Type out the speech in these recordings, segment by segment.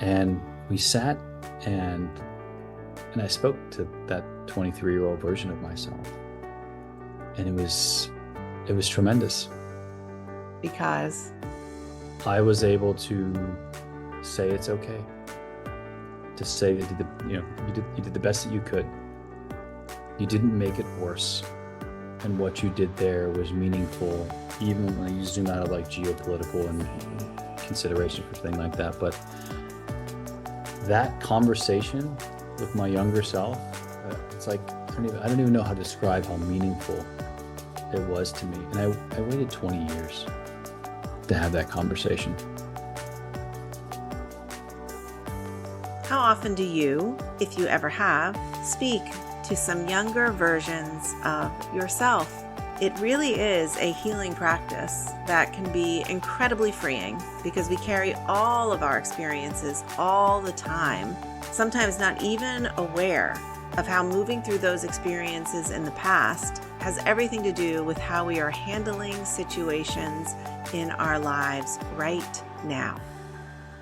And we sat and I spoke to that 23-year-old version of myself. And it was tremendous. Because I was able to say it's okay. To say that you did the best that you could. You didn't make it worse. And what you did there was meaningful, even when you zoom out of like geopolitical and consideration for things like that. But that conversation with my younger self, it's like I don't even know how to describe how meaningful it was to me. And I waited 20 years to have that conversation. how often do you, if you ever have, speak to some younger versions of yourself? It really is a healing practice that can be incredibly freeing because we carry all of our experiences all the time, sometimes not even aware of how moving through those experiences in the past has everything to do with how we are handling situations in our lives right now.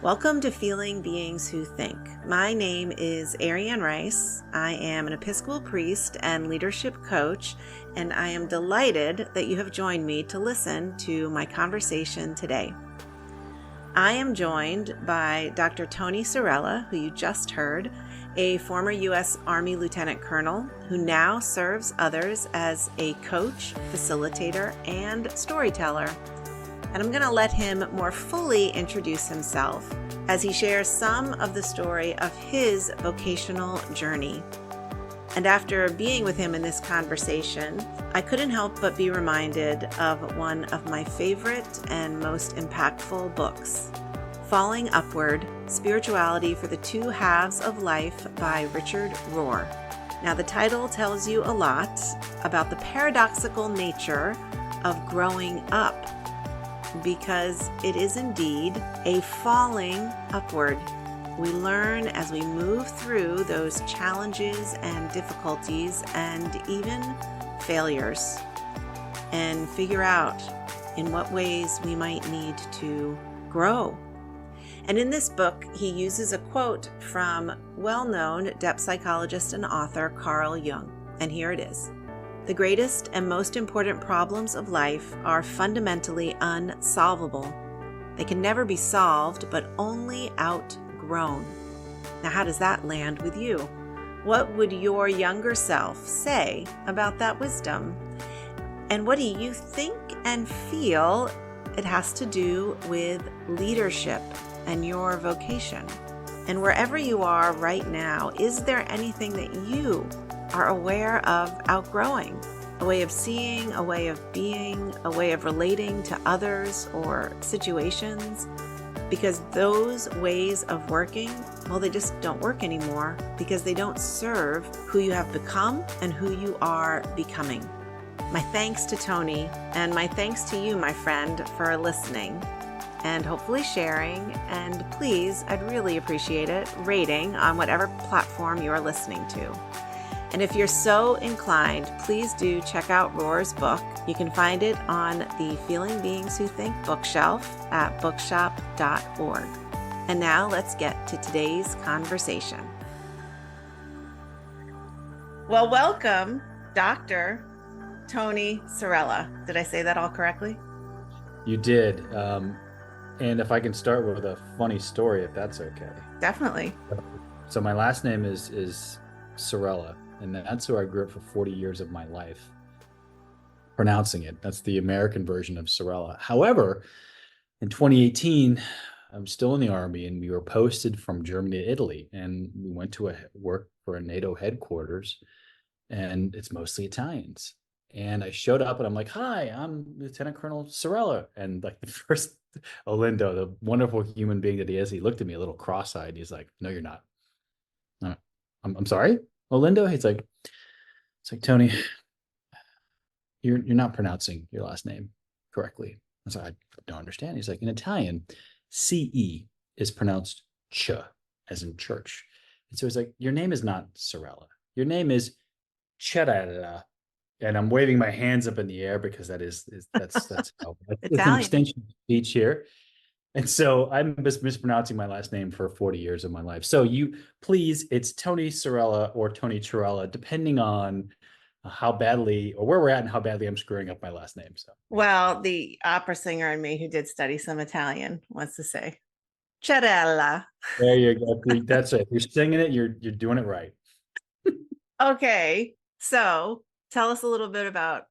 Welcome to Feeling Beings Who Think. My name is Ariane Rice. I am an Episcopal priest and leadership coach, and I am delighted that you have joined me to listen to my conversation today. I am joined by Dr. Tony Cerella, who you just heard, a former U.S. Army Lieutenant Colonel who now serves others as a coach, facilitator, and storyteller. And I'm going to let him more fully introduce himself as he shares some of the story of his vocational journey. And after being with him in this conversation, I couldn't help but be reminded of one of my favorite and most impactful books, Falling Upward: Spirituality for the Two Halves of Life by Richard Rohr. Now, the title tells you a lot about the paradoxical nature of growing up, because it is indeed a falling upward. We learn as we move through those challenges and difficulties and even failures, and figure out in what ways we might need to grow. And in this book, he uses a quote from well-known depth psychologist and author Carl Jung. And here it is. The greatest and most important problems of life are fundamentally unsolvable. They can never be solved, but only outgrown. Now, how does that land with you? What would your younger self say about that wisdom? And what do you think and feel it has to do with leadership and your vocation? And wherever you are right now, is there anything that you are aware of outgrowing? A way of seeing, a way of being, a way of relating to others or situations? Because those ways of working, well, they just don't work anymore because they don't serve who you have become and who you are becoming. My thanks to Tony, and my thanks to you, my friend, for listening and hopefully sharing. And please, I'd really appreciate it, rating on whatever platform you're listening to. And if you're so inclined, please do check out Rohr's book. You can find it on the Feeling Beings Who Think bookshelf at bookshop.org. And now let's get to today's conversation. Well, welcome, Dr. Tony Cerella. Did I say that all correctly? You did. And if I can start with a funny story, if that's okay. Definitely. So my last name is Cerella, and that's who I grew up for 40 years of my life pronouncing it. That's the American version of Cerella. However, in 2018, I'm still in the Army, and we were posted from Germany to Italy, and we went to work for a NATO headquarters, and it's mostly Italians. And I showed up, and I'm like, "Hi, I'm Lieutenant Colonel Cerella." And like the first Olindo, the wonderful human being that he is, he looked at me a little cross-eyed. He's like, "No, you're not." I'm sorry, Olindo. It's like, Tony, you're not pronouncing your last name correctly. I was like, I don't understand. He's like, in Italian, CE is pronounced ch, as in church. And so he's like, your name is not Cerella. Your name is Cerella. And I'm waving my hands up in the air because that's how it's an Italian. extension of speech here. And so I'm mispronouncing my last name for 40 years of my life. So please, it's Tony Cerella or Tony Cerella, depending on how badly or where we're at and how badly I'm screwing up my last name. So Well, the opera singer in me who did study some Italian wants to say Cerella. there you go. That's it. You're singing it. You're doing it right. Okay, so tell us a little bit about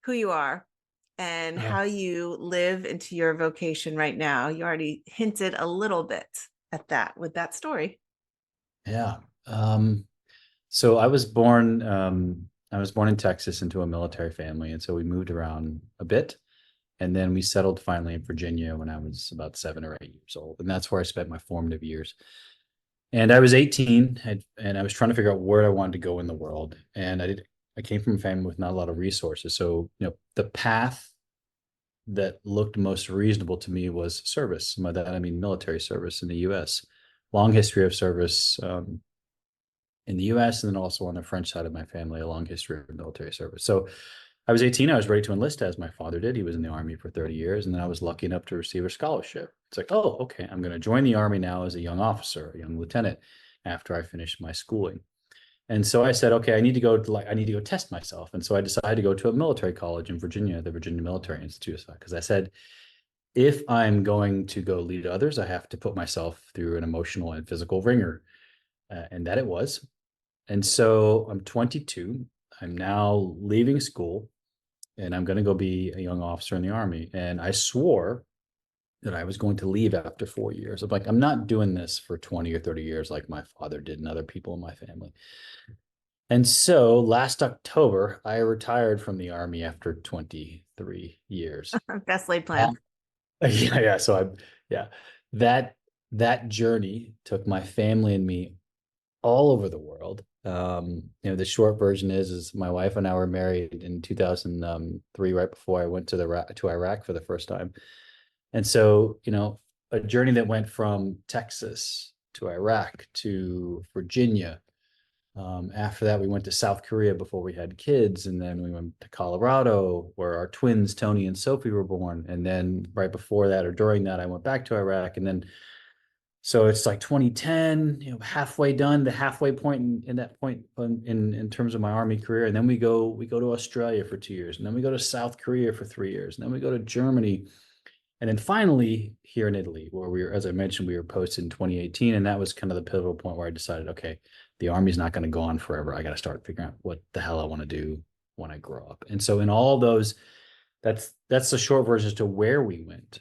who you are and Uh, how you live into your vocation right now. You already hinted a little bit at that with that story. yeah. So I was born in Texas into a military family, and so we moved around a bit. And then we settled finally in Virginia when I was about 7 or 8 years old. And that's where I spent my formative years. And I was 18 and I was trying to figure out where I wanted to go in the world. And I came from a family with not a lot of resources. So, the path that looked most reasonable to me was service. By that, I mean military service in the US. Long history of service in the US, and then also on the French side of my family, a long history of military service. So I was 18. I was ready to enlist as my father did. He was in the Army for 30 years. And then I was lucky enough to receive a scholarship. It's like, oh, okay, I'm going to join the Army now as a young officer, a young lieutenant after I finished my schooling. And so I said, okay, I need to go test myself. And so I decided to go to a military college in Virginia, the Virginia Military Institute, because I said, if I'm going to go lead others, I have to put myself through an emotional and physical ringer. And that it was. And so I'm 22. I'm now leaving school and I'm going to go be a young officer in the Army. And I swore that I was going to leave after 4 years. I'm like, I'm not doing this for 20 or 30 years like my father did and other people in my family. And so last October, I retired from the Army after 23 years. Best laid plans. Yeah, yeah. Yeah, that that journey took my family and me all over the world. The short version is my wife and I were married in 2003, right before I went to Iraq for the first time. And so, a journey that went from Texas to Iraq to Virginia. After that, we went to South Korea before we had kids, and then we went to Colorado, where our twins Tony and Sophie were born. And then right before that or during that, I went back to Iraq, and then so it's like 2010, halfway done, the halfway point in that point in terms of my Army career. And then we go to Australia for 2 years, and then we go to South Korea for 3 years, and then we go to Germany. And then finally here in Italy, where as I mentioned, we were posted in 2018. And that was kind of the pivotal point where I decided, okay, the Army's not going to go on forever. I got to start figuring out what the hell I want to do when I grow up. And so in all those, that's the short version as to where we went.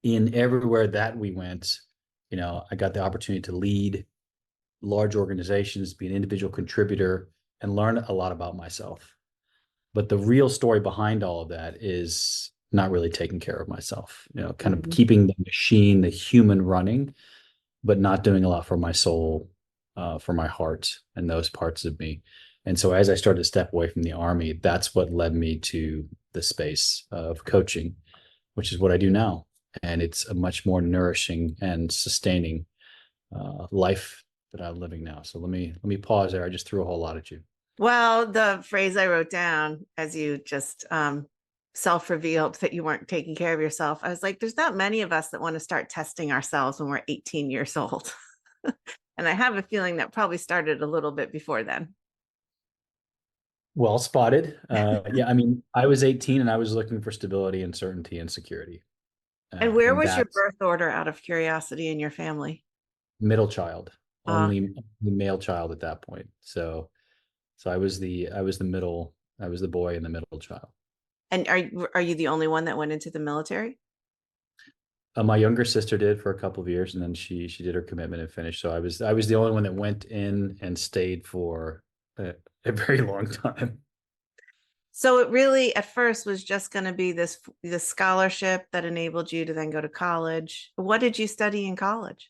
In everywhere that we went, I got the opportunity to lead large organizations, be an individual contributor, and learn a lot about myself. But the real story behind all of that is not really taking care of myself, kind of keeping the machine, the human running, but not doing a lot for my soul, for my heart, and those parts of me. And so as I started to step away from the Army, that's what led me to the space of coaching, which is what I do now. And it's a much more nourishing and sustaining life that I'm living now. So let me pause there. I just threw a whole lot at you. Well, the phrase I wrote down as you just self-revealed that you weren't taking care of yourself, I was like, there's not many of us that want to start testing ourselves when we're 18 years old. And I have a feeling that probably started a little bit before then. Well spotted. Yeah, I mean, I was 18 and I was looking for stability and certainty and security. And where And was your that's birth order out of curiosity in your family? middle child, Uh, only the male child at that point. So I was the middle, I was the boy and the middle child. and are you the only one that went into the military? My younger sister did for a couple of years, and then she did her commitment and finished. So I was the only one that went in and stayed for a very long time. So it really at first was just going to be this scholarship that enabled you to then go to college. What did you study in college?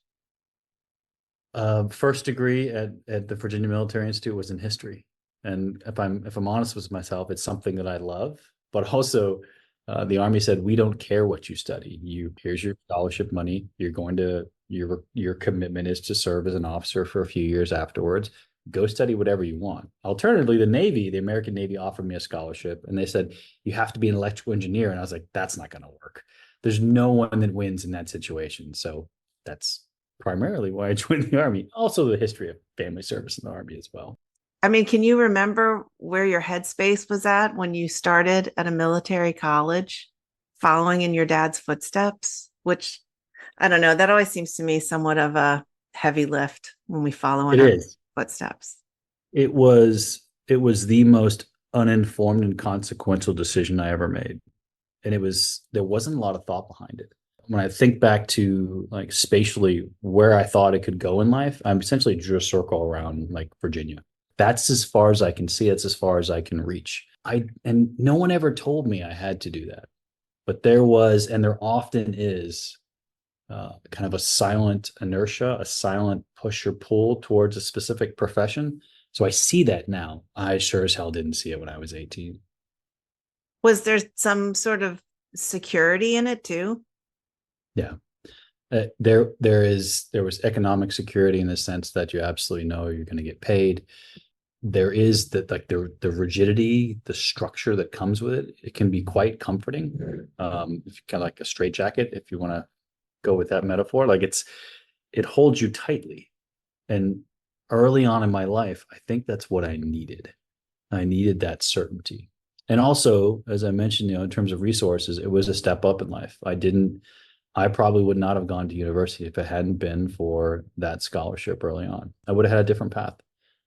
First degree at the Virginia Military Institute was in history, and if I'm honest with myself, it's something that I love. But also, the Army said we don't care what you study. Here's your scholarship money. Your commitment is to serve as an officer for a few years afterwards. Go study whatever you want. Alternatively, the American Navy offered me a scholarship, and they said you have to be an electrical engineer, and I was like, that's not going to work. there's no one that wins in that situation. So that's primarily why I joined the Army. Also, the history of family service in the Army as well. I mean, can you remember where your headspace was at when you started at a military college, following in your dad's footsteps? Which I don't know, that always seems to me somewhat of a heavy lift when we follow in It our is. footsteps. It was the most uninformed and consequential decision I ever made. And there wasn't a lot of thought behind it. When I think back to like spatially where I thought it could go in life, I'm essentially drew a circle around like Virginia. That's as far as I can see. It's as far as I can reach. And no one ever told me I had to do that. But there was, and there often is, kind of a silent inertia, a silent push or pull towards a specific profession. So I see that now. I sure as hell didn't see it when I was 18. Was there some sort of security in it too? Yeah. There was economic security in the sense that you absolutely know you're going to get paid. There is that like the rigidity, the structure that comes with it. It can be quite comforting. If kind of like a straitjacket, if you want to go with that metaphor, like it holds you tightly. And early on in my life, I think that's what I needed. I needed that certainty. And also, as I mentioned, in terms of resources, it was a step up in life. I probably would not have gone to university if it hadn't been for that scholarship early on. I would have had a different path.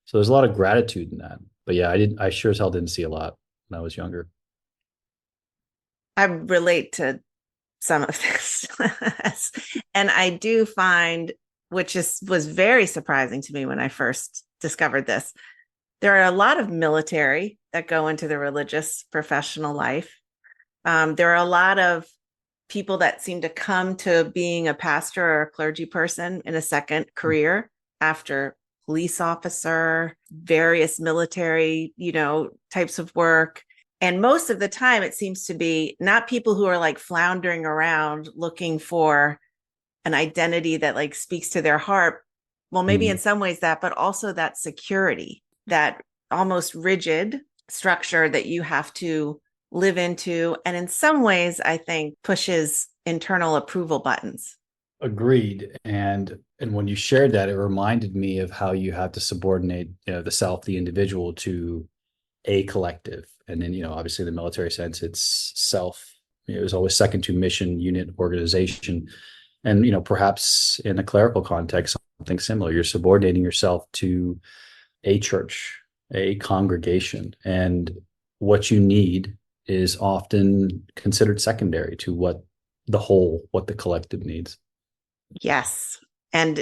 So there's a lot of gratitude in that. But yeah, I sure as hell didn't see a lot when I was younger. I relate to some of this. And I do find, was very surprising to me when I first discovered this. There are a lot of military that go into the religious professional life. There are a lot of people that seem to come to being a pastor or a clergy person in a second career after police officer, various military, types of work. And most of the time, it seems to be not people who are like floundering around looking for an identity that like speaks to their heart. Well, maybe in some ways that, but also that security, that almost rigid structure that you have to live into. And in some ways, I think pushes internal approval buttons. Agreed. And when you shared that, it reminded me of how you have to subordinate, the self, the individual, to a collective. And then, obviously in the military sense, it's self. It was always second to mission, unit, organization. And, perhaps in a clerical context, something similar. You're subordinating yourself to a church, a congregation. And what you need is often considered secondary to what the collective needs. Yes. And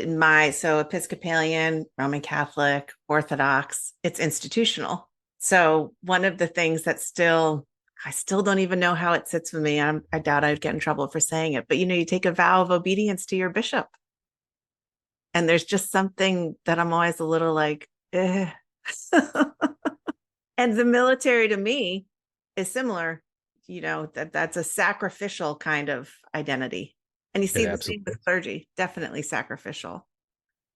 so Episcopalian, Roman Catholic, Orthodox, it's institutional. So one of the things that I still don't even know how it sits with me. I doubt I'd get in trouble for saying it, but you take a vow of obedience to your bishop. And there's just something that I'm always a little like, eh. And the military to me is similar, that's a sacrificial kind of identity. And you see It the same absolutely. with clergy, definitely sacrificial.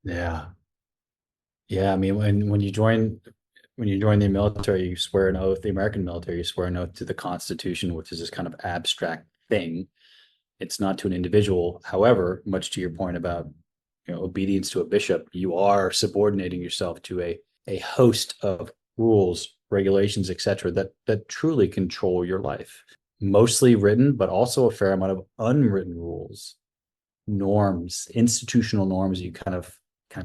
Yeah. Yeah. I mean, when you join the military, you swear an oath, the American military, you swear an oath to the Constitution, which is this kind of abstract thing. It's not to an individual. However, much to your point about obedience to a bishop, you are subordinating yourself to a host of rules, regulations, etc., that truly control your life. Mostly written, but also a fair amount of unwritten rules, norms, institutional norms you kind of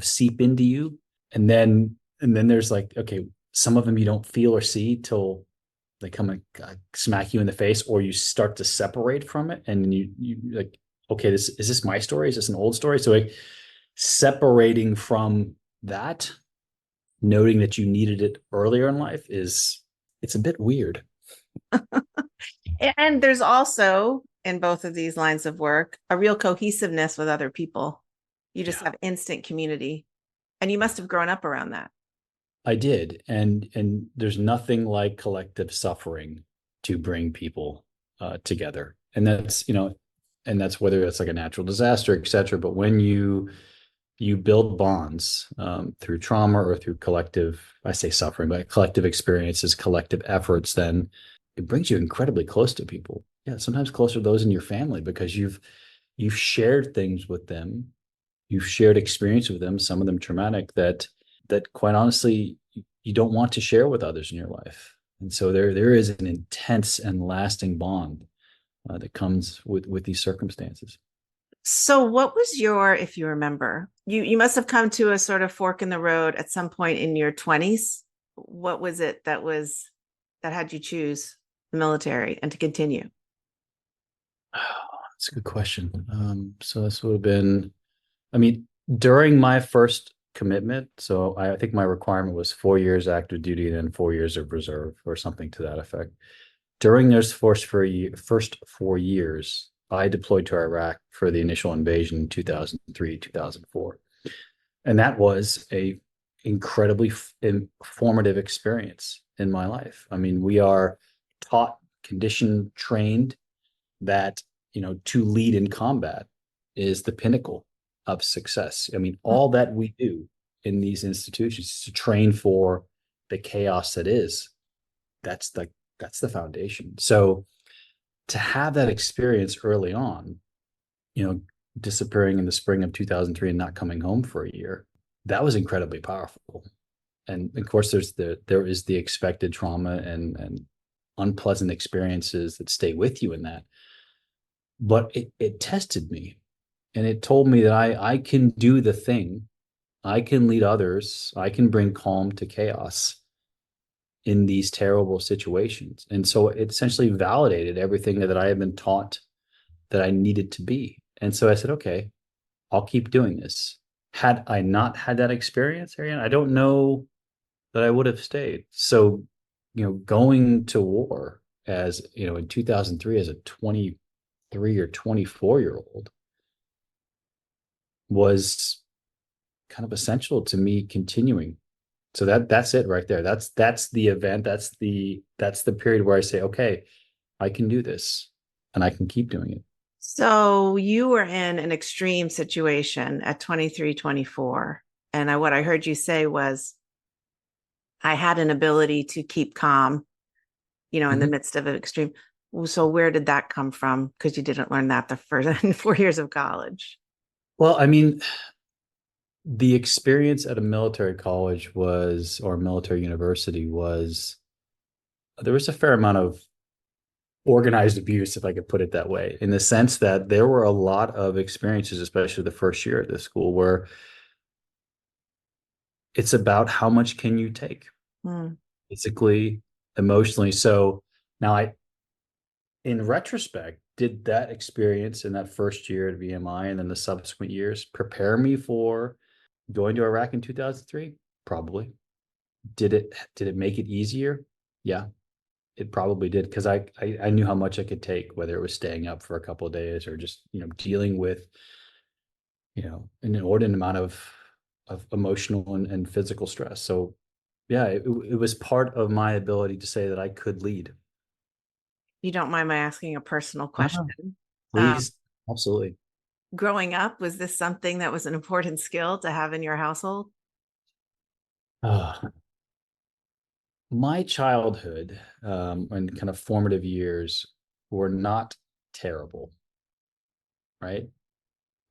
seep into you. And then there's like, okay, some of them you don't feel or see till they come and smack you in the face, or you start to separate from it. And then you like, okay, this my story? Is this an old story? So like separating from that, noting that you needed it earlier in life it's a bit weird. And there's also, in both of these lines of work, a real cohesiveness with other people. You just Yeah. have instant community. And you must have grown up around that. I did. And there's nothing like collective suffering to bring people together. And that's whether it's like a natural disaster, et cetera. But when you build bonds through trauma or through collective, I say suffering, but collective experiences, collective efforts, then it brings you incredibly close to people. Yeah, sometimes closer to those in your family because you've shared things with them, you've shared experience with them, some of them traumatic that quite honestly you don't want to share with others in your life. And so there is an intense and lasting bond that comes with these circumstances. So what was your, if you remember, you must have come to a sort of fork in the road at some point in your 20s. What was it that had you choose the military and to continue? That's a good question. So this would have been, I mean, during my first commitment, so I think my requirement was 4 years active duty and then 4 years of reserve or something to that effect. During those first 4 years, I deployed to Iraq for the initial invasion in 2003, 2004. And that was a incredibly informative experience in my life. I mean, we are taught, conditioned, trained that, to lead in combat is the pinnacle of success. I mean, all that we do in these institutions is to train for the chaos that is. That's the that's the foundation. So to have that experience early on, you know, disappearing in the spring of 2003 and not coming home for a year, that was incredibly powerful. And of course, there is the expected trauma and unpleasant experiences that stay with you in that. But it tested me and it told me that I can do the thing. I can lead others. I can bring calm to chaos in these terrible situations. And so it essentially validated everything that I had been taught that I needed to be. And so I said, okay, I'll keep doing this. Had I not had that experience, Ariane, I don't know that I would have stayed. So, going to war as, in 2003 as a 23 or 24-year old was kind of essential to me continuing. So that's it right there. That's the event. That's the period where I say, okay, I can do this and I can keep doing it. So you were in an extreme situation at 23, 24. And what I heard you say was, I had an ability to keep calm, in the Mhm. midst of an extreme. So where did that come from? Because you didn't learn that the first 4 years of college. Well, I mean, the experience at a military college was, or military university was, there was a fair amount of organized abuse, if I could put it that way, in the sense that there were a lot of experiences, especially the first year at this school, where it's about how much can you take Hmm. physically, emotionally. So now in retrospect, did that experience in that first year at VMI and then the subsequent years prepare me for going to Iraq in 2003? Probably. Did it make it easier? Yeah, it probably did because I knew how much I could take, whether it was staying up for a couple of days or just dealing with an inordinate amount of emotional and physical stress. So yeah, it was part of my ability to say that I could lead. You don't mind my asking a personal Uh-huh. question? Um, Please, absolutely. Growing up, was this something that was an important skill to have in your household? Uh, my childhood and kind of formative years were not terrible, right?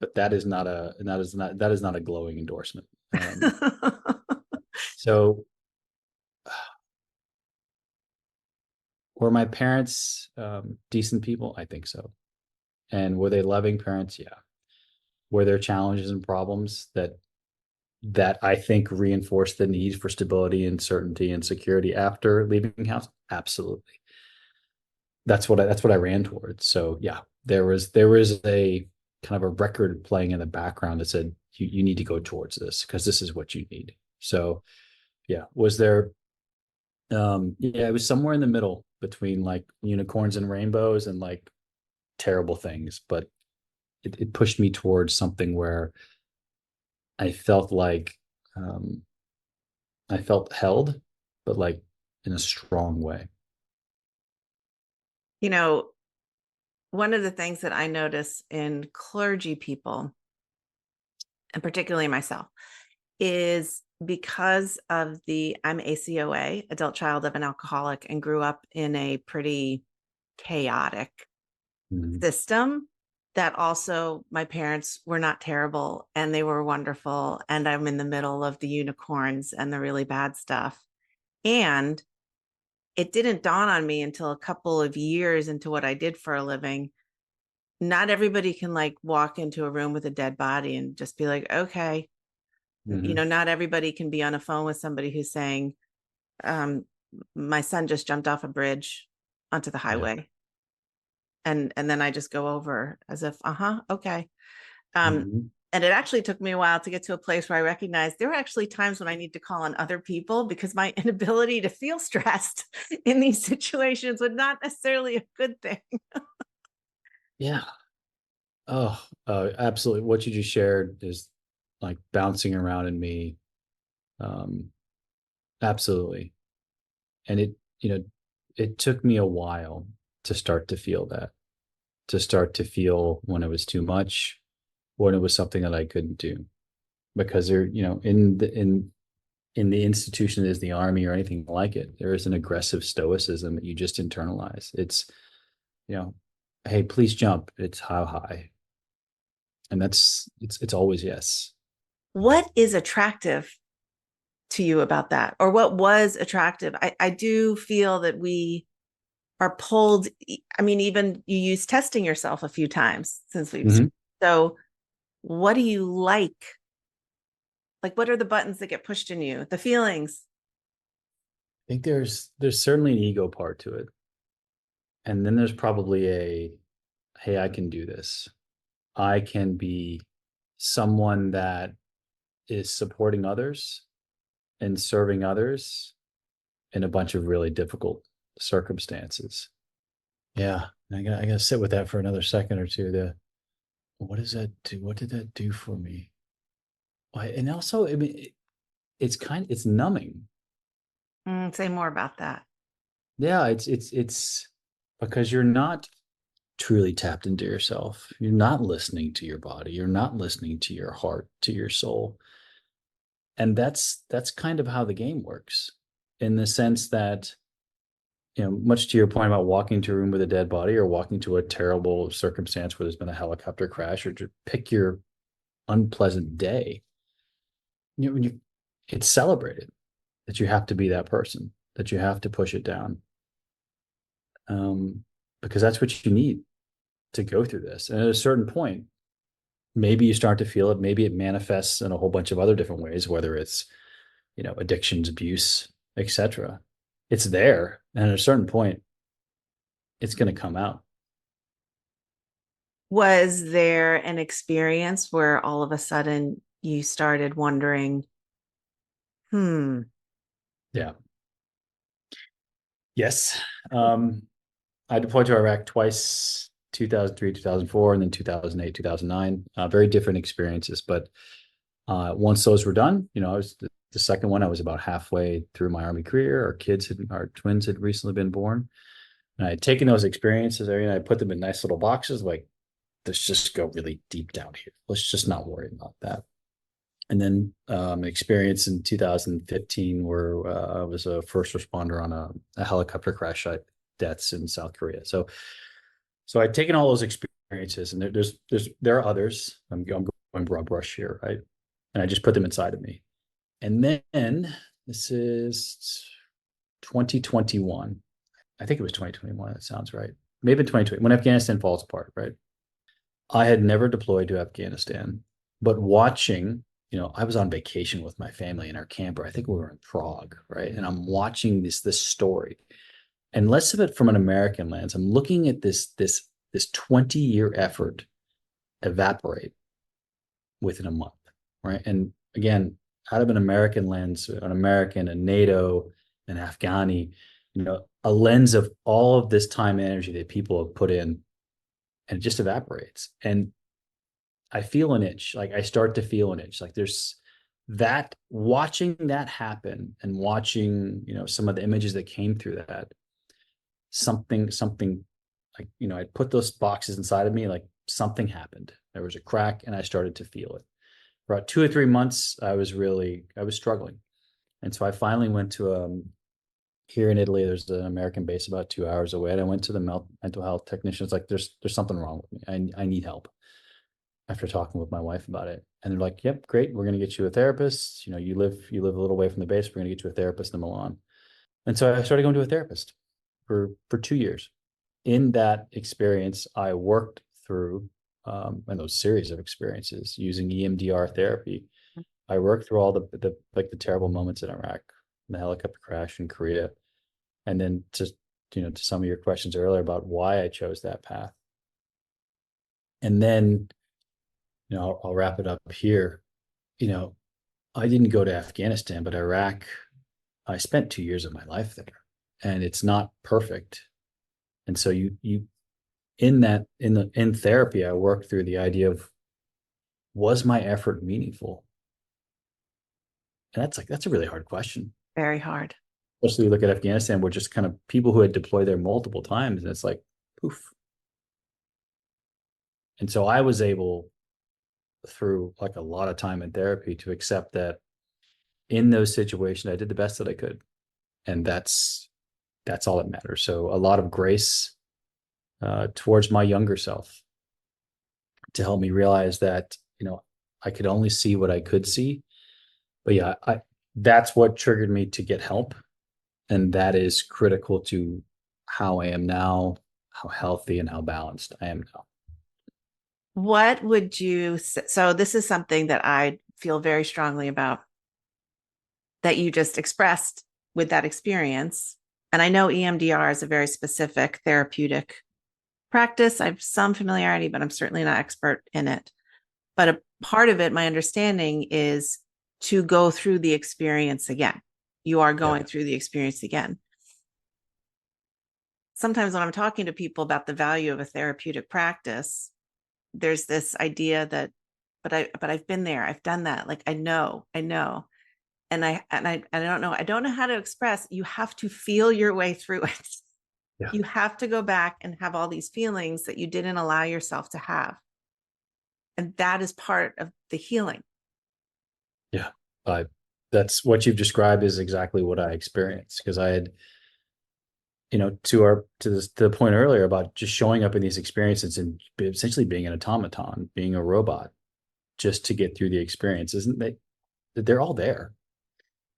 But that is not a glowing endorsement. So were my parents decent people? I think so. And were they loving parents? Yeah. Were there challenges and problems that I think reinforced the need for stability and certainty and security after leaving house? Absolutely. That's what I ran towards. So yeah, there was a kind of a record playing in the background that said you need to go towards this because this is what you need. So yeah, was there yeah, it was somewhere in the middle between like unicorns and rainbows and like terrible things, but it pushed me towards something where I felt like um I felt held, but like in a strong way. You know, one of the things that I notice in clergy people, and particularly myself, is because of I'm ACOA, adult child of an alcoholic, and grew up in a pretty chaotic Mhm. system that also my parents were not terrible and they were wonderful. And I'm in the middle of the unicorns and the really bad stuff. And it didn't dawn on me until a couple of years into what I did for a living. Not everybody can like walk into a room with a dead body and just be like, okay, Mhm. not everybody can be on a phone with somebody who's saying, um, my son just jumped off a bridge onto the Yeah. highway. And then I just go over as if, okay. Um, Mhm. and it actually took me a while to get to a place where I recognized there are actually times when I need to call on other people because my inability to feel stressed in these situations was not necessarily a good thing. Yeah. Oh, absolutely. What you just shared is like bouncing around in me. Um, absolutely. And it took me a while to start to feel that, to start to feel when it was too much, when it was something that I couldn't do. Because there, in the institution is the army or anything like it, there is an aggressive stoicism that you just internalize. It's, you know, hey, please jump. It's how high. And it's always yes. What is attractive to you about that? Or what was attractive? I do feel that we are pulled. I mean, even you use testing yourself a few times since we've Mhm. spoken. So what do you like? Like, what are the buttons that get pushed in you? The feelings. I think there's certainly an ego part to it. And then there's probably a, hey, I can do this. I can be someone that is supporting others and serving others in a bunch of really difficult circumstances. Yeah. I gotta sit with that for another second or two. What does that do? What did that do for me? And also, I mean, it's numbing. Say more about that. Yeah, it's because you're not truly tapped into yourself. You're not listening to your body. You're not listening to your heart, to your soul. And that's kind of how the game works, in the sense that, much to your point about walking to a room with a dead body or walking to a terrible circumstance where there's been a helicopter crash, or just pick your unpleasant day. When you it's celebrated that you have to be that person, that you have to push it down, um, because that's what you need to go through this. And at a certain point, maybe you start to feel it. Maybe it manifests in a whole bunch of other different ways, whether it's, addictions, abuse, etc. It's there, and at a certain point, it's going to come out. Was there an experience where all of a sudden you started wondering, hmm, Yeah. Yes. Um, I deployed to Iraq twice, 2003, 2004, and then 2008, 2009. Very different experiences. But once those were done, I was the second one. I was about halfway through my Army career. Our twins had recently been born. And I had taken those experiences, and I put them in nice little boxes. Like, let's just go really deep down here. Let's just not worry about that. And then experience in 2015 where I was a first responder on a helicopter crash site deaths in South Korea. So I'd taken all those experiences, and there are others. I'm going broad brush here, right? And I just put them inside of me. And then this is 2021. I think it was 2021. That sounds right. Maybe 2020, when Afghanistan falls apart, right? I had never deployed to Afghanistan, but watching, I was on vacation with my family in our camper. I think we were in Prague, right? And I'm watching this story, and less of it from an American lens. I'm looking at this 20-year effort evaporate within a month, right? And again, out of an American lens, an American, a NATO, an Afghani, a lens of all of this time and energy that people have put in, and it just evaporates. And I feel an itch. Like, I start to feel an itch. Like, there's that, watching that happen and watching, some of the images that came through that, something like, I put those boxes inside of me, like something happened. There was a crack and I started to feel it. For about 2 or 3 months, I was struggling. And so I finally went to here in Italy. There's an American base about 2 hours away. And I went to the mental health technician. It's like, there's something wrong with me. I need help after talking with my wife about it. And they're like, yep, great. We're going to get you a therapist. You know, you live a little way from the base. We're going to get you a therapist in Milan. And so I started going to a therapist for 2 years. In that experience, I worked through in those series of experiences using EMDR therapy. I worked through all the like the terrible moments in Iraq, the helicopter crash in Korea, and then to some of your questions earlier about why I chose that path. And then, I'll wrap it up here. You know, I didn't go to Afghanistan, but Iraq, I spent 2 years of my life there, and it's not perfect. And so you in therapy, I worked through the idea of, was my effort meaningful? And that's a really hard question. Very hard. Especially look at Afghanistan, where just kind of people who had deployed there multiple times, and it's like poof. And so I was able, through like a lot of time in therapy, to accept that in those situations I did the best that I could. And that's all that matters. So a lot of grace towards my younger self to help me realize that, I could only see what I could see. But yeah, that's what triggered me to get help. And that is critical to how I am now, how healthy and how balanced I am now. What would you say? So this is something that I feel very strongly about, that you just expressed with that experience. And I know EMDR is a very specific therapeutic practice. I have some familiarity, but I'm certainly not expert in it. But a part of it, my understanding, is to go through the experience again. You are going through the experience again. Sometimes when I'm talking to people about the value of a therapeutic practice, there's this idea that, but I've been there, I've done that. Like, I know. And I don't know how to express. You have to feel your way through it. Yeah. You have to go back and have all these feelings that you didn't allow yourself to have. And that is part of the healing. Yeah. That's what you've described is exactly what I experienced, because I had, to the point earlier about just showing up in these experiences and essentially being an automaton, being a robot, just to get through the experience. Isn't they're all there?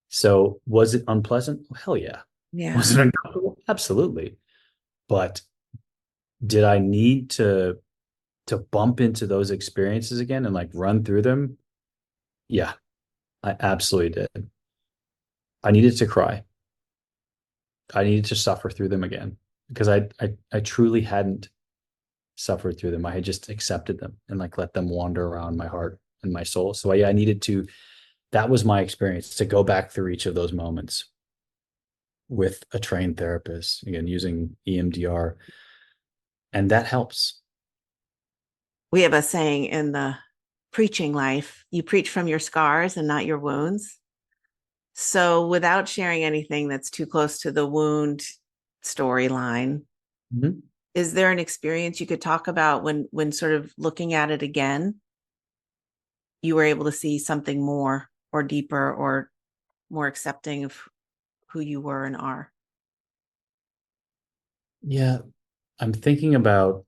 So was it unpleasant? Hell yeah. Yeah. Was it uncomfortable? Absolutely. But did I need to bump into those experiences again and like run through them? Yeah, I absolutely did. I needed to cry. I needed to suffer through them again, because I truly hadn't suffered through them. I had just accepted them and like let them wander around my heart and my soul. So I needed to, that was my experience, to go back through each of those moments with a trained therapist, again, using EMDR. And that helps. We have a saying in the preaching life: you preach from your scars and not your wounds. So without sharing anything that's too close to the wound storyline, Mm-hmm. is there an experience you could talk about when sort of looking at it again, you were able to see something more or deeper or more accepting of who you were and are? Yeah, I'm thinking about,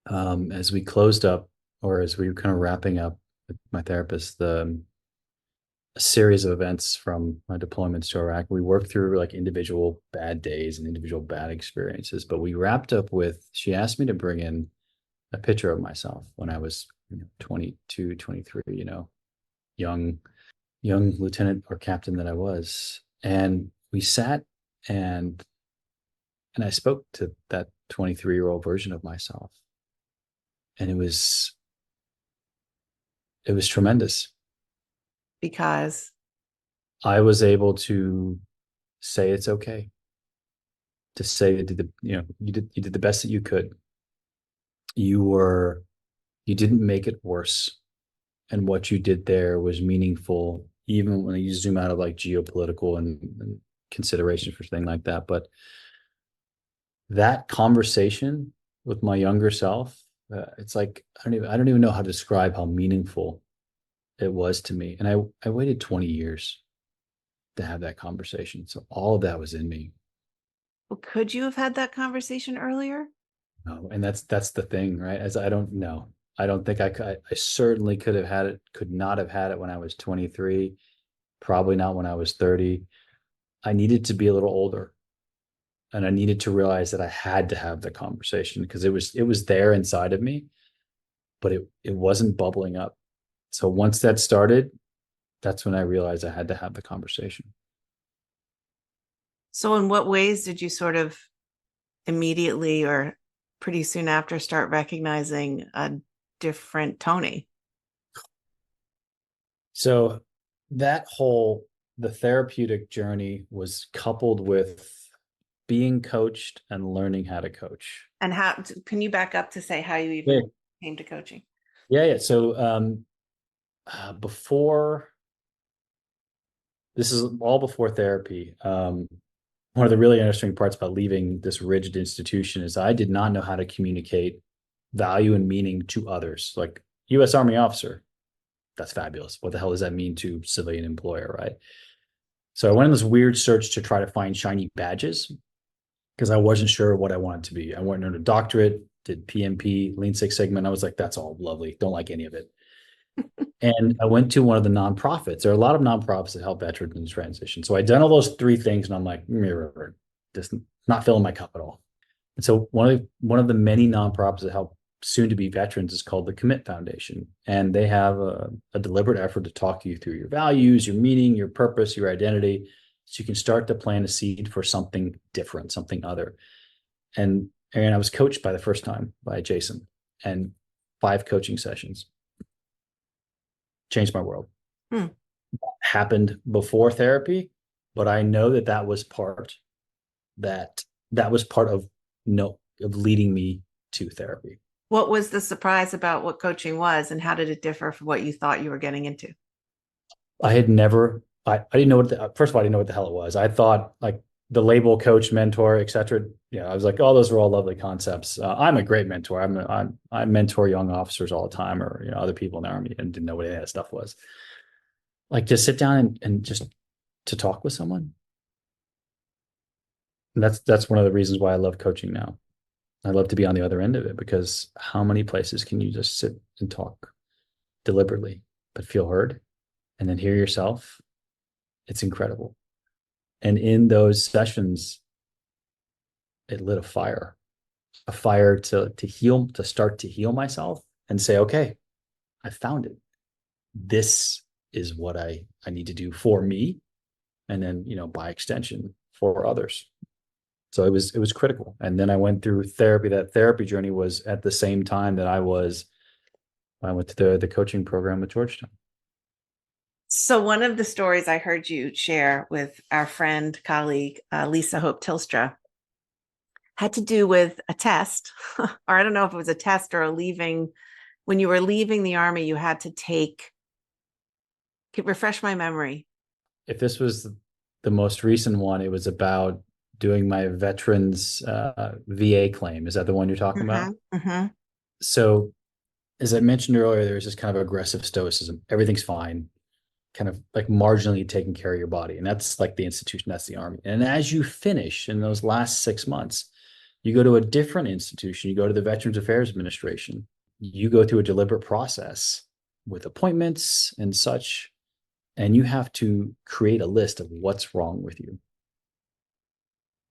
as we closed up, or as we were kind of wrapping up with my therapist, a series of events from my deployments to Iraq. We worked through like individual bad days and individual bad experiences, but we wrapped up with, she asked me to bring in a picture of myself when I was 22, 23, young, young lieutenant or captain that I was. And we sat and I spoke to that 23-year-old version of myself. And it was tremendous. Because I was able to say it's okay, to say that you did the best that you could. You didn't make it worse, and what you did there was meaningful, even when you zoom out of like geopolitical and consideration for things like that. But that conversation with my younger self, it's like I don't even know how to describe how meaningful it was to me. And I waited 20 years to have that conversation. So all of that was in me. Well, could you have had that conversation earlier? And that's the thing, right? As I don't know. I don't think I could. I certainly could have had it, could not have had it when I was 23, probably not when I was 30. I needed to be a little older, and I needed to realize that I had to have the conversation because it was there inside of me, but it wasn't bubbling up. So once that started, that's when I realized I had to have the conversation. So, in what ways did you sort of immediately or pretty soon after start recognizing a different Tony? So that whole the therapeutic journey was coupled with being coached and learning how to coach. And how can you back up to say how you Yeah, even came to coaching? yeah. So before this is all before therapy. One of the really interesting parts about leaving this rigid institution is I did not know how to communicate value and meaning to others. Like U.S. Army officer, that's fabulous. What the hell does that mean to civilian employer, right? So I went on this weird search to try to find shiny badges because I wasn't sure what I wanted to be. I went on a doctorate, did PMP, Lean Six Sigma, and I was like, that's all lovely. Don't like any of it. And I went to one of the nonprofits. There are a lot of nonprofits that help veterans in transition. So I'd done all those three things, and I'm like, mirror, just not filling my cup at all. And so one of the many nonprofits that help soon to be veterans is called the Commit Foundation, and they have a deliberate effort to talk you through your values, your meaning, your purpose, your identity, so you can start to plant a seed for something different, something other. And I was coached by the first time by Jason, and 5 coaching sessions changed my world. Hmm. Happened before therapy, but I know that that that was part of no of leading me to therapy. What was the surprise about what coaching was, and how did it differ from what you thought you were getting into? I had never, I didn't know first of all, I didn't know what the hell it was. I thought like the label coach, mentor, etc. Yeah, I was like, oh, those are all lovely concepts. I'm a great mentor. I mentor young officers all the time, or other people in the army, and didn't know what any of that stuff was. Like to sit down and just to talk with someone. And that's one of the reasons why I love coaching now. I love to be on the other end of it because how many places can you just sit and talk deliberately, but feel heard and then hear yourself? It's incredible. And in those sessions, it lit a fire to heal, to start to heal myself and say, okay, I found it. This is what I need to do for me. And then, by extension for others. So it was critical. And then I went through therapy. That therapy journey was at the same time that I went to the coaching program at Georgetown. So, one of the stories I heard you share with our friend, colleague, Lisa Hope Tilstra, had to do with a test, or I don't know if it was a test or a leaving. When you were leaving the Army, you had to refresh my memory. If this was the most recent one, it was about doing my veterans VA claim. Is that the one you're talking about? Mm-hmm, mm-hmm. So, as I mentioned earlier, there's this kind of aggressive stoicism. Everything's fine, kind of like marginally taking care of your body. And that's like the institution, that's the Army. And as you finish in those last 6 months, you go to a different institution, you go to the Veterans Affairs Administration, you go through a deliberate process with appointments and such, and you have to create a list of what's wrong with you.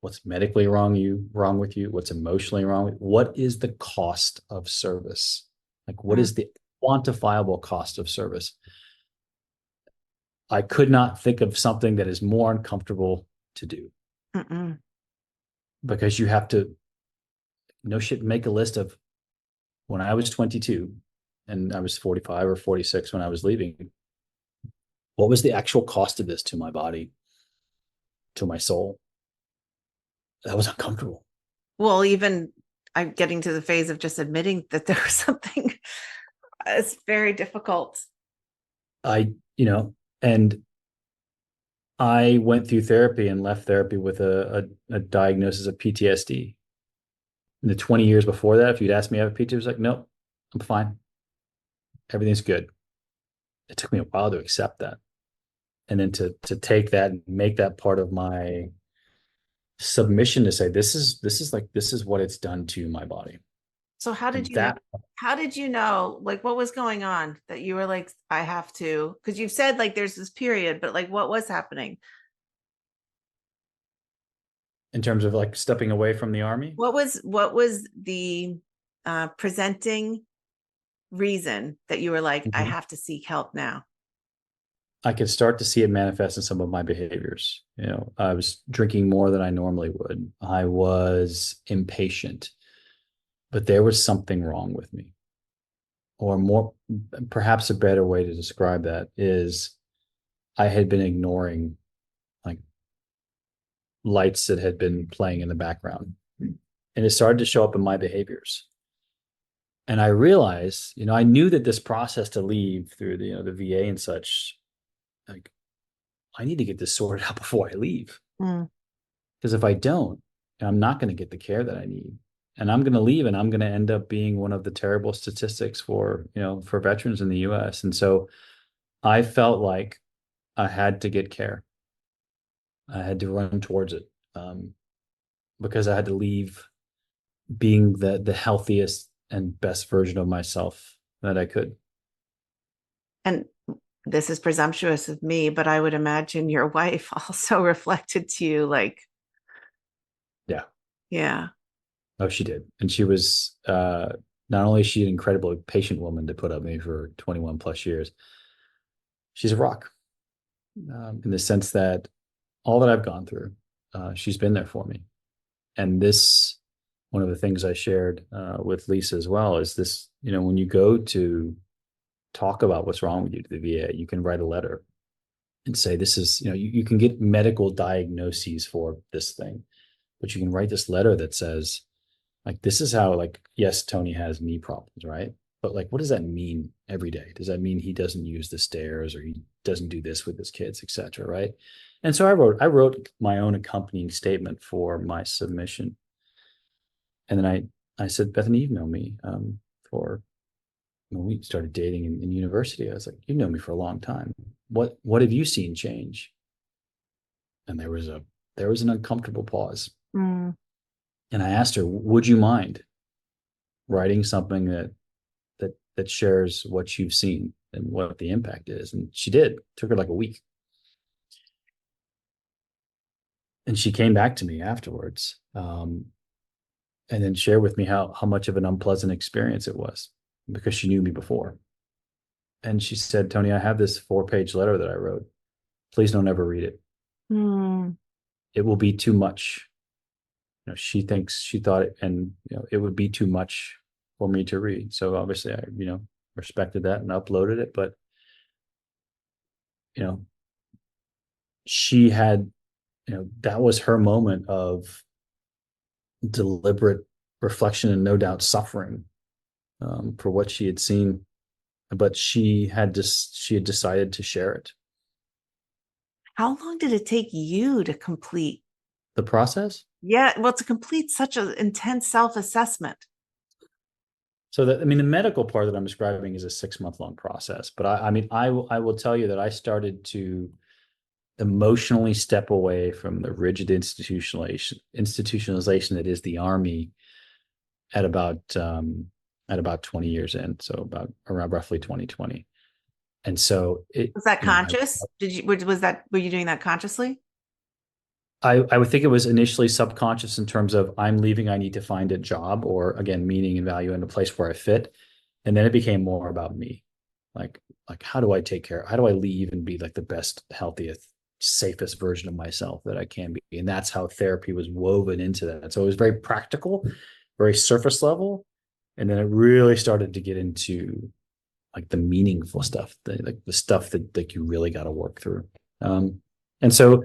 What's medically wrong with you, what's emotionally wrong with you, what is the cost of service? Like what is the quantifiable cost of service? I could not think of something that is more uncomfortable to do. Mm-mm. Because you have to no shit make a list of when I was 22 and I was 45 or 46 when I was leaving, what was the actual cost of this to my body, to my soul? That was uncomfortable. Well, even I'm getting to the phase of just admitting that there was something. It's very difficult. I, and I went through therapy and left therapy with a diagnosis of PTSD. In the 20 years before that, if you'd asked me if I have PTSD, I was like, nope, I'm fine. Everything's good. It took me a while to accept that. And then to take that and make that part of my submission to say, this is what it's done to my body. So how did And you know? that How did you know, like, what was going on that you were like, I have to? Because you've said like there's this period, but like, what was happening? in terms of like stepping away from the army, What was the presenting reason that you were like, I Mhm. have to seek help now? I could start to see it manifest in some of my behaviors. I was drinking more than I normally would. I was impatient, but there was something wrong with me. Or more, perhaps a better way to describe that is I had been ignoring like lights that had been playing in the background. And it started to show up in my behaviors. And I realized, I knew that this process to leave through the VA and such, like I need to get this sorted out before I leave. Mm. Because if I don't, I'm not going to get the care that I need. And I'm going to leave and I'm going to end up being one of the terrible statistics for veterans in the US. And so I felt like I had to get care. I had to run towards it because I had to leave being the healthiest and best version of myself that I could. And this is presumptuous of me, but I would imagine your wife also reflected to you like, Yeah. yeah. Oh, she did. And she was not only is she an incredibly patient woman to put up with me for 21 plus years, she's a rock in the sense that all that I've gone through, she's been there for me. And this, one of the things I shared with Lisa as well is this, when you go to talk about what's wrong with you to the VA, you can write a letter and say, this is, you can get medical diagnoses for this thing, but you can write this letter that says, like, this is how, like, yes, Tony has knee problems, right? But like, what does that mean every day? Does that mean he doesn't use the stairs or he doesn't do this with his kids, etc., right? And so I wrote my own accompanying statement for my submission. And then I said, Bethany, you've known me for when we started dating in university. I was like, you've known me for a long time. What have you seen change? And there was an uncomfortable pause. Mm. And I asked her, would you mind writing something that shares what you've seen and what the impact is? And she did. It took her like a week. And she came back to me afterwards, and then shared with me how much of an unpleasant experience it was because she knew me before. And she said, Tony, I have this 4-page letter that I wrote. Please don't ever read it. Mm. It will be too much. She thought it, and it would be too much for me to read. So obviously I, respected that and uploaded it. But, you know, she had, that was her moment of deliberate reflection and no doubt suffering for what she had seen. But she had decided to share it. How long did it take you to complete? The process. Yeah, well, to complete such an intense self-assessment. So that, I mean, the medical part that I'm describing is a 6-month long process. But I will tell you that I started to emotionally step away from the rigid institutionalization that is the army at about 20 years in. So about around roughly 2020. And so Was that conscious? Were you doing that consciously? I would think it was initially subconscious in terms of I'm leaving, I need to find a job or again, meaning and value in a place where I fit. And then it became more about me. Like how do I take care? How do I leave and be like the best, healthiest, safest version of myself that I can be? And that's how therapy was woven into that. So it was very practical, very surface level. And then it really started to get into like the meaningful stuff, the stuff that you really got to work through. And so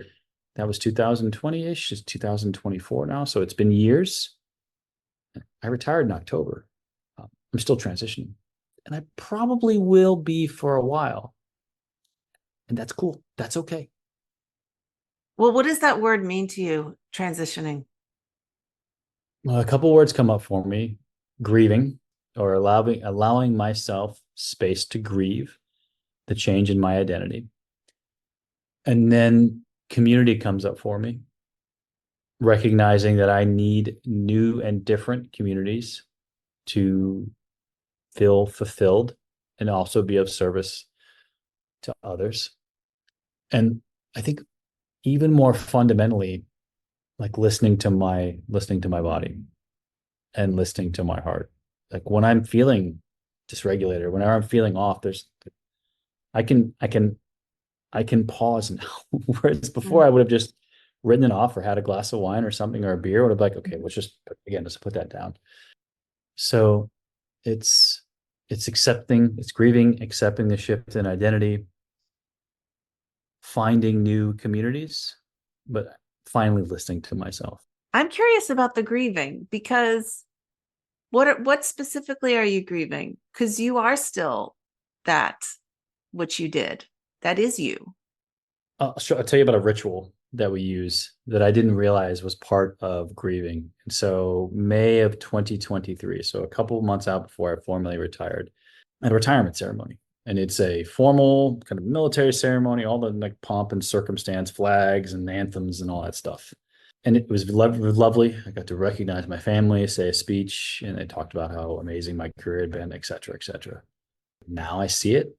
that was 2020-ish. It's 2024 now. So it's been years. I retired in October. I'm still transitioning. And I probably will be for a while. And that's cool. That's okay. Well, what does that word mean to you, transitioning? Well, a couple words come up for me. Grieving, or allowing myself space to grieve the change in my identity. And then community comes up for me, recognizing that I need new and different communities to feel fulfilled and also be of service to others. And I think even more fundamentally, like listening to my body and listening to my heart. Like when I'm feeling dysregulated, whenever I'm feeling off, there's I can I can I can pause now. Whereas before I would have just written it off or had a glass of wine or something or a beer, would have been like, okay, let's put that down. So it's it's grieving, accepting the shift in identity, finding new communities, but finally listening to myself. I'm curious about the grieving because what specifically are you grieving? Because you are still that which you did. That is you. I'll tell you about a ritual that we use that I didn't realize was part of grieving. And so May of 2023, so a couple of months out before I formally retired, I had a retirement ceremony. And it's a formal kind of military ceremony, all the like pomp and circumstance, flags and anthems and all that stuff. And it was lovely. I got to recognize my family, say a speech, and they talked about how amazing my career had been, et cetera, et cetera. Now I see it.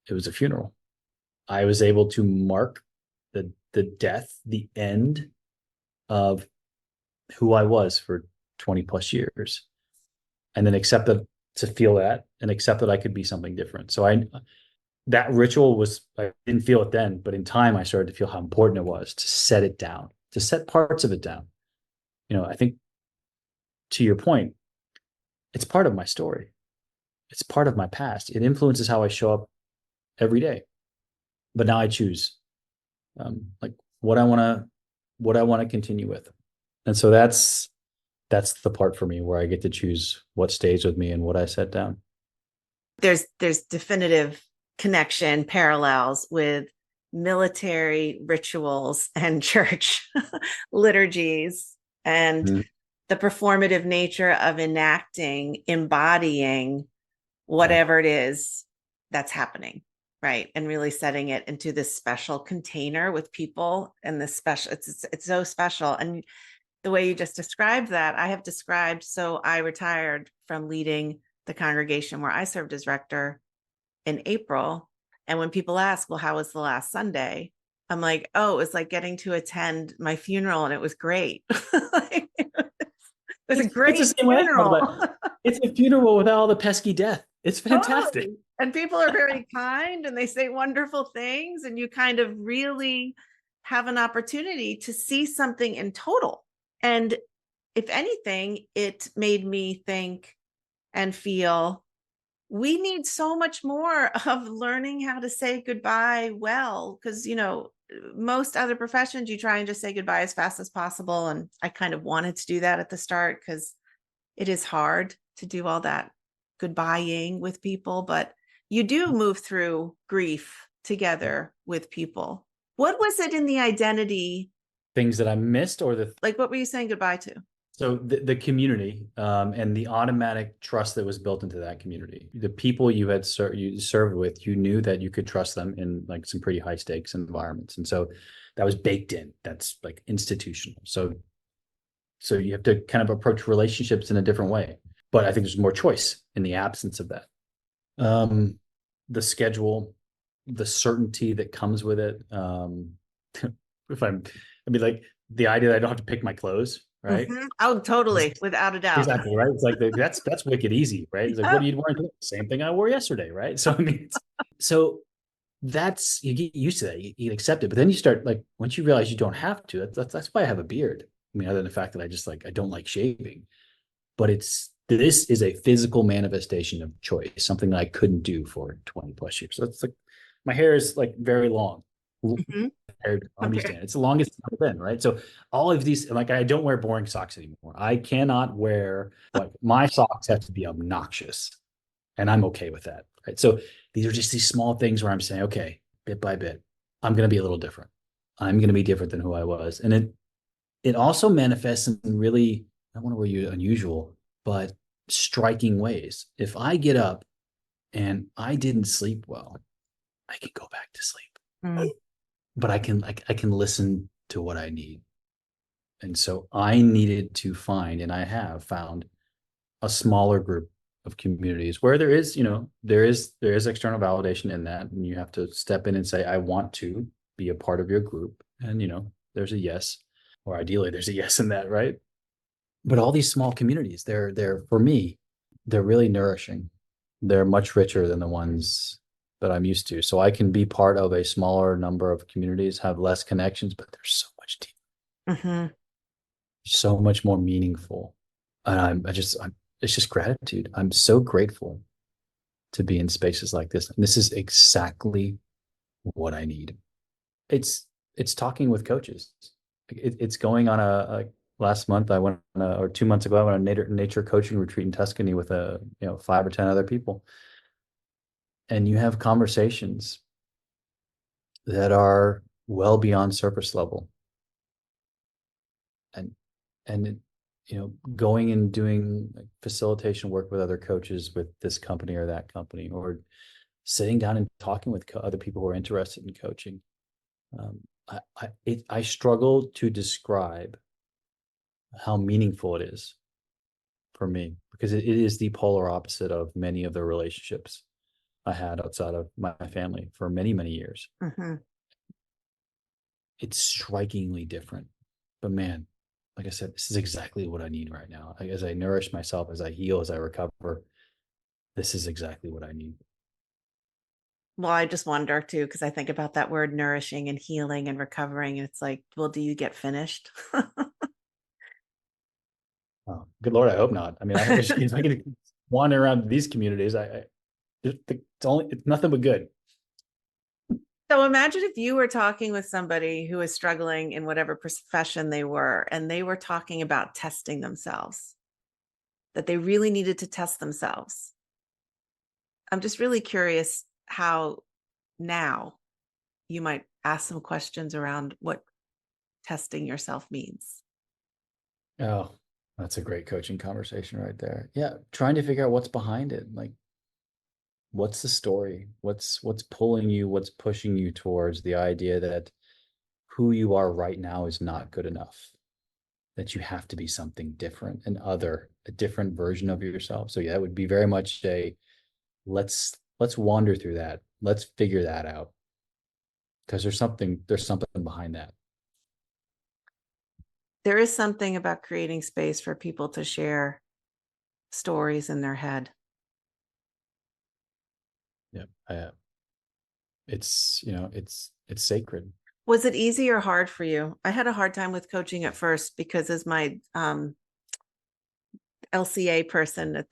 It was a funeral. I was able to mark the death, the end of who I was for 20 plus years, and then accept that to feel that and accept that I could be something different. So that ritual was, I didn't feel it then, but in time I started to feel how important it was to set it down, to set parts of it down. I think to your point, it's part of my story. It's part of my past. It influences how I show up every day. But now I choose like what I want to continue with. And so that's the part for me where I get to choose what stays with me and what I set down. There's definitive connection parallels with military rituals and church liturgies and the performative nature of enacting, embodying whatever it is that's happening, right? And really setting it into this special container with people and this special, it's so special. And the way you just described that, I have described, so I retired from leading the congregation where I served as rector in April. And when people ask, well, how was the last Sunday? I'm like, oh, it was like getting to attend my funeral and it was great. Like, it was a great it's the same funeral. Way, it's a funeral without all the pesky death. It's fantastic. Totally. And people are very kind and they say wonderful things. And you kind of really have an opportunity to see something in total. And if anything, it made me think and feel we need so much more of learning how to say goodbye well, because, most other professions, you try and just say goodbye as fast as possible. And I kind of wanted to do that at the start because it is hard to do all that goodbying with people, but you do move through grief together with people. What was it in the identity? Things that I missed or like, what were you saying goodbye to? So the community and the automatic trust that was built into that community, the people you had you served with, you knew that you could trust them in like some pretty high stakes environments, and so that was baked in. That's like institutional. So you have to kind of approach relationships in a different way. But I think there's more choice in the absence of that. The schedule, the certainty that comes with it. I mean, like the idea that I don't have to pick my clothes. Right. Mm-hmm. Oh, totally. Without a doubt. Exactly. Right. It's like that's wicked easy. Right. It's like, what are you wearing today? Same thing I wore yesterday. Right. So, I mean, so that's, you get used to that. You accept it. But then you start, like, once you realize you don't have to, that's why I have a beard. I mean, other than the fact that I don't like shaving, but this is a physical manifestation of choice, something that I couldn't do for 20 plus years. So it's like, my hair is like very long. Mm-hmm. Understand. It's the longest it's ever been, right? So all of these, like, I don't wear boring socks anymore. I cannot wear, like, my socks have to be obnoxious, and I'm okay with that, right? So these are just these small things where I'm saying, okay, bit by bit, I'm going to be a little different. I'm going to be different than who I was, and it also manifests in really, I don't want to use unusual, but striking ways. If I get up and I didn't sleep well, I can go back to sleep. Mm. but I can listen to what I need. And so I needed to find, and I have found, a smaller group of communities where there is external validation in that, and you have to step in and say, I want to be a part of your group. And there's a yes, or ideally there's a yes in that, right? But all these small communities, they're for me, they're really nourishing. They're much richer than the ones that I'm used to. So I can be part of a smaller number of communities, have less connections, but there's so much deep, Hmm. so much more meaningful. And it's just gratitude. I'm so grateful to be in spaces like this. And this is exactly what I need. It's talking with coaches. It's going on a last month I went on or 2 months ago I went on a nature coaching retreat in Tuscany with 5 or 10 other people, and you have conversations that are well beyond surface level, and going and doing like facilitation work with other coaches with this company or that company, or sitting down and talking with other people who are interested in coaching. I struggle to describe how meaningful it is for me, because it is the polar opposite of many of the relationships I had outside of my family for many, many years. Hmm. It's strikingly different. But man, like I said, this is exactly what I need right now. As I nourish myself, as I heal, as I recover, this is exactly what I need. Well, I just wonder too, because I think about that word nourishing and healing and recovering. And it's like, well, do you get finished? Oh, good Lord, I hope not. I mean, if I can wander around these communities, it's nothing but good. So imagine if you were talking with somebody who was struggling in whatever profession they were, and they were talking about testing themselves, that they really needed to test themselves. I'm just really curious how now you might ask some questions around what testing yourself means. Oh, that's a great coaching conversation right there. Yeah, trying to figure out what's behind it. Like, what's the story? What's pulling you? What's pushing you towards the idea that who you are right now is not good enough? That you have to be something different and other, a different version of yourself. So yeah, it would be very much a let's wander through that. Let's figure that out. Because there's something behind that. There is something about creating space for people to share stories in their head. Yeah. It's sacred. Was it easy or hard for you? I had a hard time with coaching at first because as my LCA person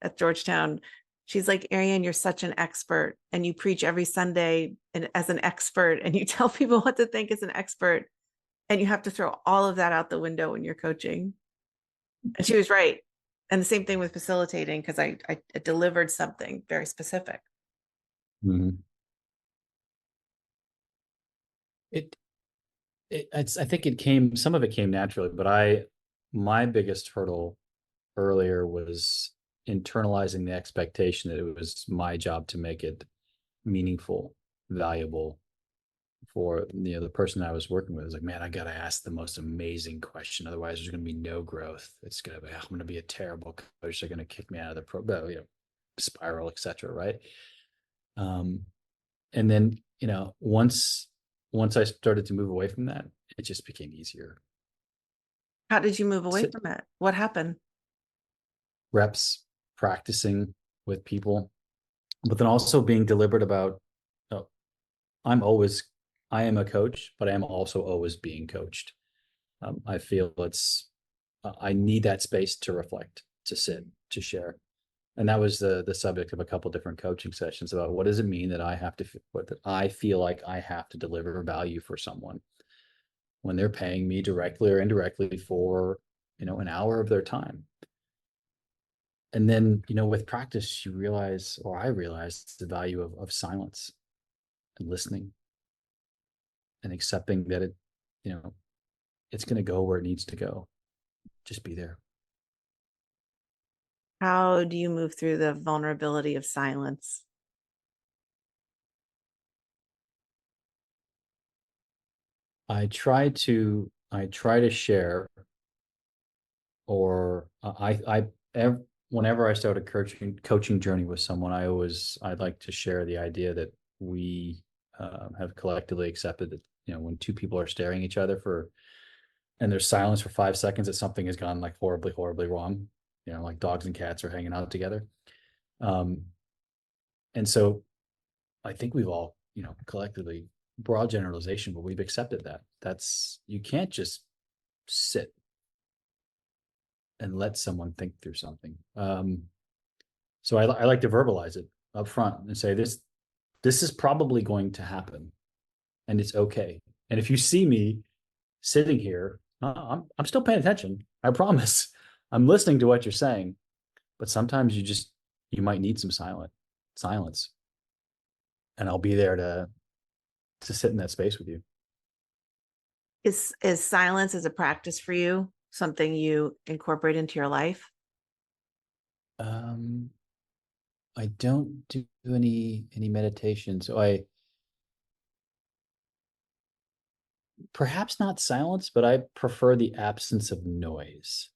at Georgetown, she's like, Ariane, you're such an expert and you preach every Sunday and as an expert and you tell people what to think as an expert and you have to throw all of that out the window when you're coaching. And she was right. And the same thing with facilitating because I delivered something very specific. Mhm. It I think some of it came naturally, but my biggest hurdle earlier was internalizing the expectation that it was my job to make it meaningful, valuable for the person I was working with. I was like, man, I gotta ask the most amazing question, otherwise there's gonna be no growth. I'm gonna be a terrible coach. They're gonna kick me out of the spiral, etc. Right? Um, and then once I started to move away from that, it just became easier. How did you move away Sit from it? What happened? reps, practicing with people, but then also being deliberate about, oh, I'm always I am a coach, but I am also always being coached. I feel I need that space to reflect, to sit, to share. And that was the subject of a couple different coaching sessions about what does it mean that that I feel like I have to deliver value for someone when they're paying me directly or indirectly for an hour of their time. And then with practice you realize, or I realized, the value of silence and listening and accepting that you know it's going to go where it needs to go. Just be there. How do you move through the vulnerability of silence? I try to share, or whenever I start a coaching journey with someone, I'd like to share the idea that we have collectively accepted that, when two people are staring at each other and there's silence for 5 seconds, that something has gone like horribly, horribly wrong. Like dogs and cats are hanging out together. Um, and so I think we've all, collectively, broad generalization, but we've accepted you can't just sit and let someone think through something. So I like to verbalize it up front and say, this is probably going to happen, and it's okay. And if you see me sitting here, I'm still paying attention. I promise. I'm listening to what you're saying, but sometimes you might need some silence, and I'll be there to sit in that space with you. Is silence as a practice for you something you incorporate into your life? I don't do any meditation, so I perhaps not silence, but I prefer the absence of noise.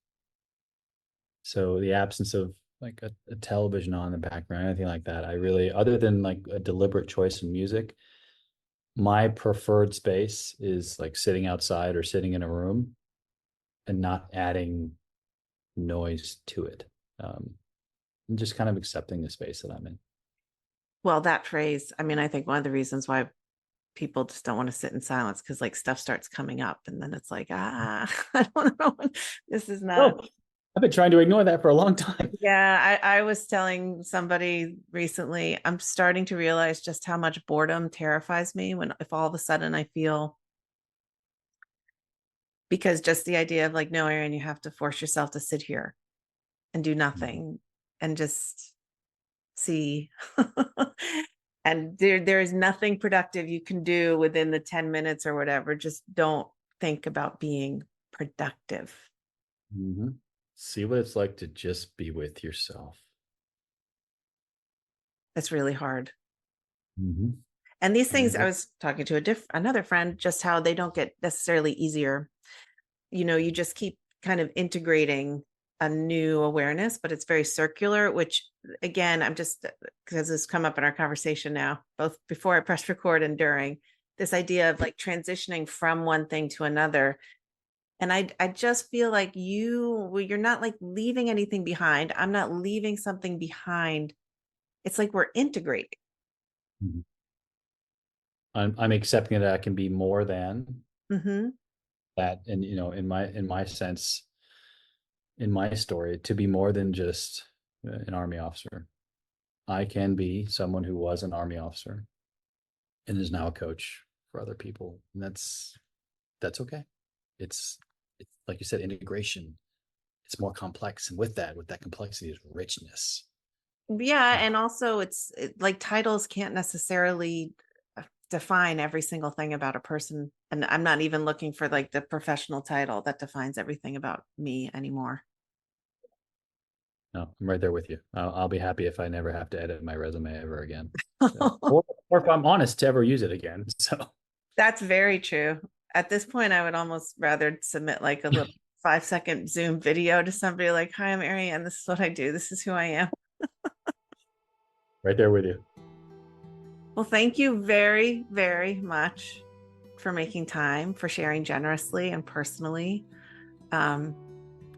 So the absence of like a television on in the background, anything like that. Other than like a deliberate choice in music, my preferred space is like sitting outside or sitting in a room and not adding noise to it. And just kind of accepting the space that I'm in. Well, that phrase, I mean, I think one of the reasons why people just don't want to sit in silence, because like stuff starts coming up and then it's like, I don't know. This is not. Oh, I've been trying to ignore that for a long time. Yeah, I was telling somebody recently, I'm starting to realize just how much boredom terrifies me if all of a sudden I feel, because just the idea of like, no, Erin, you have to force yourself to sit here and do nothing and just see. And there is nothing productive you can do within the 10 minutes or whatever. Just don't think about being productive. Mm-hmm. See what it's like to just be with yourself. It's really hard. Mm-hmm. And these things, I was talking to another friend, just how they don't get necessarily easier. You just keep kind of integrating a new awareness, but it's very circular, which again, I'm just, because it's come up in our conversation now, both before I press record and during, this idea of like transitioning from one thing to another. And I just feel like you're not like leaving anything behind. I'm not leaving something behind. It's like we're integrating. Mm-hmm. I'm accepting that I can be more than that. And, in my sense, in my story, to be more than just an Army officer. I can be someone who was an Army officer and is now a coach for other people. And that's okay. It's like you said, integration. It's more complex. And with that complexity is richness. Yeah. And also like titles can't necessarily define every single thing about a person. And I'm not even looking for like the professional title that defines everything about me anymore. No, I'm right there with you. I'll be happy if I never have to edit my resume ever again. So, or if I'm honest to ever use it again. So that's very true. At this point, I would almost rather submit like a little 5-second Zoom video to somebody like, hi, I'm Ariane. This is what I do. This is who I am. right there with you. Well, thank you very, very much for making time, for sharing generously and personally.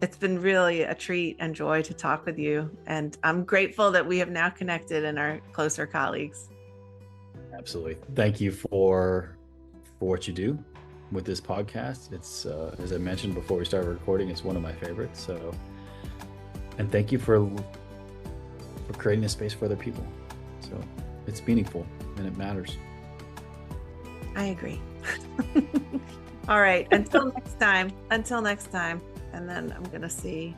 It's been really a treat and joy to talk with you. And I'm grateful that we have now connected and are closer colleagues. Absolutely. Thank you for what you do with this podcast. It's, as I mentioned before we started recording, it's one of my favorites. So, and thank you for creating a space for other people. So it's meaningful and it matters. I agree. All right. Until next time. And then I'm going to see